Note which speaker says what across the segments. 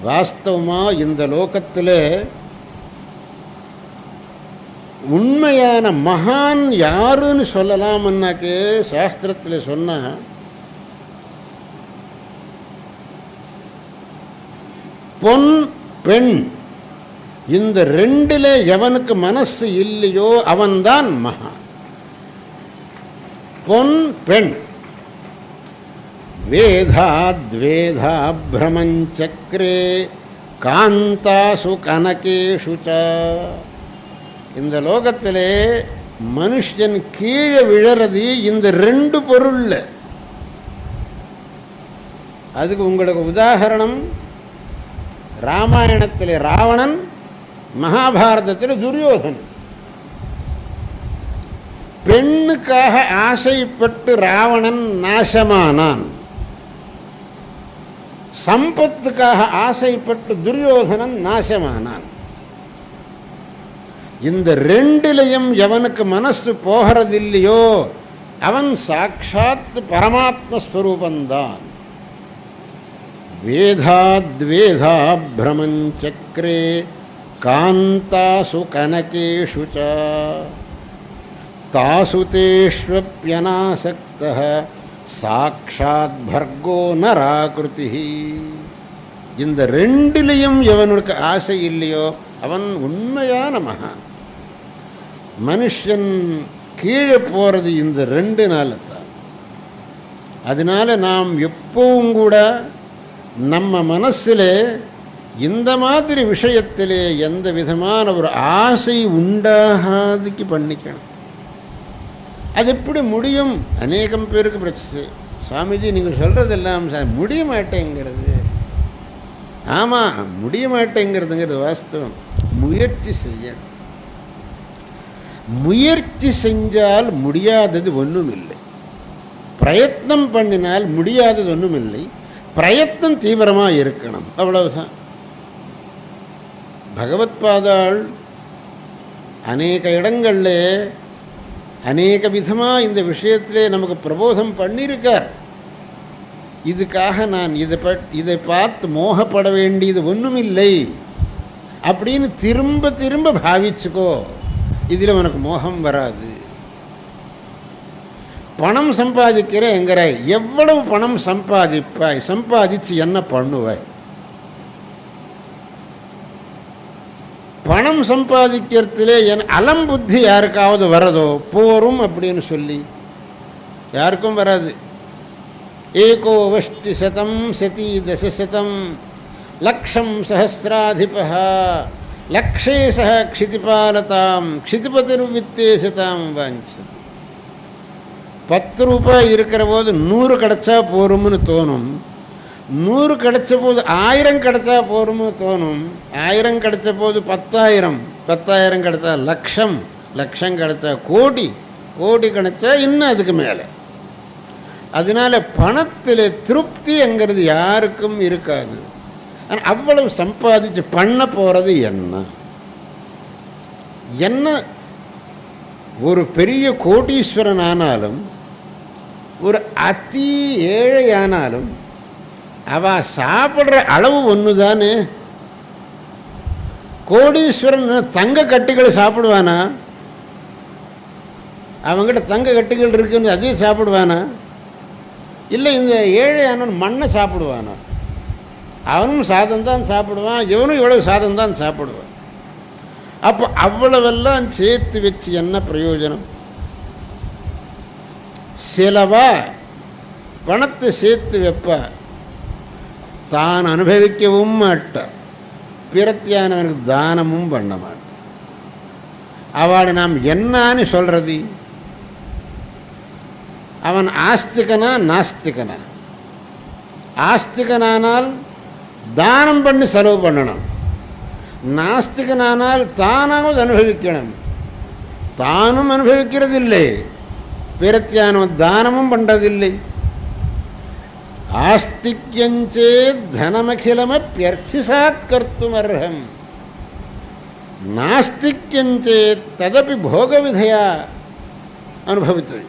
Speaker 1: வாஸ்தவமாக இந்த லோகத்தில் உண்மையான மகான் யாருன்னு சொல்லலாம்னாக்கு சாஸ்திரத்தில் சொன்னால் பொன் பெண் இந்த ரெண்டில் எவனுக்கு மனசு இல்லையோ அவன்தான் மகான். பொன் பெண் வேதாத்வேதா பிரமஞ்சக்ரே காந்தாசு கனகேஷு ச. இந்த லோகத்திலே மனுஷன் கீழே விழறது இந்த ரெண்டு பொருள். அதுக்கு உங்களுக்கு உதாரணம் ராமாயணத்தில் ராவணன், மகாபாரதத்தில் துரியோதனன். பெண்ணுக்காக ஆசைப்பட்டு ராவணன் நாசமானான், சம்பத்துக்காக ஆசைப்பட்டு துரியோதனன் நாசமானான். இந்த ரெண்டிலையும் எவனுக்கு மனசு போகிறதில்லையோ அவன் சாட்சாத் பரமாத்மஸ்வரூபந்தான். வேதாத்வேதா பிரமஞ்சக்ரே காந்தாசு கனகேஷு ச தாசு தேஷ்வப்யனாசக்தः சாக்ஷாத் பர்கோ நராகிருதி. இந்த ரெண்டிலையும் எவனுக்கு ஆசை இல்லையோ அவன் உண்மையான மகான். மனுஷன் கீழே போகிறது இந்த ரெண்டு நாள் தான். அதனால நாம் எப்பவும் கூட நம்ம மனசில் இந்த மாதிரி விஷயத்திலே எந்த விதமான ஒரு ஆசை உண்டாகாதுக்கு பண்ணிக்கணும். அது எப்படி முடியும்? அநேகம் பேருக்கு பிரச்சனை. சுவாமிஜி நீங்கள் சொல்கிறதெல்லாம் முடிய மாட்டேங்கிறது. ஆமாம், முடிய மாட்டேங்கிறதுங்கிறது வாஸ்தவம். முயற்சி செய்யணும். முயற்சி செஞ்சால் முடியாதது ஒன்றும் இல்லை. பிரயத்னம் பண்ணினால் முடியாதது ஒன்றும் இல்லை. பிரயத்னம் தீவிரமாக இருக்கணும், அவ்வளவுதான். பகவத்பாதாள் அநேக இடங்களில் அநேக விதமாக இந்த விஷயத்திலே நமக்கு பிரபோதம் பண்ணியிருக்கார். இதுக்காக நான் இதை பார்த்து மோகப்பட வேண்டியது ஒன்றும் இல்லை அப்படின்னு திரும்ப திரும்ப பாவிச்சுக்கோ. இதில் உனக்கு மோகம் வராது. பணம் சம்பாதிக்கிறேங்கிற, எவ்வளவு பணம் சம்பாதிப்பாய்? சம்பாதிச்சு என்ன பண்ணுவாய்? பணம் சம்பாதிக்கிறதுலே என் அலம்புத்தி யாருக்காவது வரதோ? போரும் அப்படின்னு சொல்லி யாருக்கும் வராது. ஏகோ வஷ்டி சதம் சதி தசசதம் லக்ஷம் சஹசிராதிபः லக்ஷே சஹ க்ஷிதிபாலதாம் க்ஷிதிபதிர்வித்தே சதாம் வாஞ்சது. 10 ரூபாய் இருக்கிற போது 100 கிடைச்சா போரும்னு தோணும். 100 கிடைச்ச போது 1000 கிடைச்சா போரும்னு தோணும். 1000 கிடைச்ச போது 10,000, 10,000 கிடைச்சா லட்சம், லட்சம் கிடைச்சா கோடி, கோடி கிடைச்சா இன்னும் அதுக்கு மேலே. அதனால பணத்தில் திருப்திங்கிறது யாருக்கும் இருக்காது. ஆனால் அவ்வளவு சம்பாதிச்சு பண்ண போகிறது என்ன? என்ன ஒரு பெரிய கோடீஸ்வரன் ஆனாலும் ஒரு அதி ஏழையானாலும் அவ சாப்பிட்ற அளவு ஒன்று தானே. கோடீஸ்வரன் தங்க கட்டிகளை சாப்பிடுவானா? அவங்ககிட்ட தங்க கட்டிகள் இருக்குன்னு அதையும் சாப்பிடுவானா? இல்லை இந்த ஏழையானவன் மண்ணை சாப்பிடுவானா? அவனும் சாதம்தான் சாப்பிடுவான், இவனும் இவ்வளவு சாதம்தான் சாப்பிடுவான். அப்போ அவ்வளவெல்லாம் சேர்த்து வச்சு என்ன பிரயோஜனம்? சிலவா பணத்தை சேர்த்து வைப்பா, தான் அனுபவிக்கவும் மாட்டான், பிரத்தியானவனுக்கு தானமும் பண்ண மாட்டான். அவளை நாம் என்னான்னு சொல்றது? அவன் ஆஸ்திகனா நாஸ்திகனா? ஆஸ்திகனானால் தானம் பண்ணி செலவு பண்ணணும், நாஸ்திகனானால் தானாவது அனுபவிக்கணும். தானும் அனுபவிக்கிறதில்லை, பிரத்தியானவன் தானமும் பண்ணுறதில்லை. ஆஸ்திக்யஞ்சே தனமகிலமப்யர்த்திசாத் கர்த்தும் அர்ஹம், நாஸ்திக்யஞ்சே ததபி போக விதையா அனுபவித்து.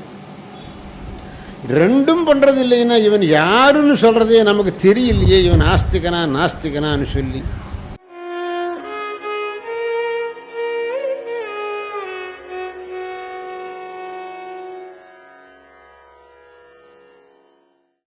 Speaker 1: ரெண்டும் பண்ணுறது இல்லைன்னா இவன் யாருன்னு சொல்கிறதே நமக்கு தெரியலையே, இவன் ஆஸ்திகனா நாஸ்திகனான்னு சொல்லி.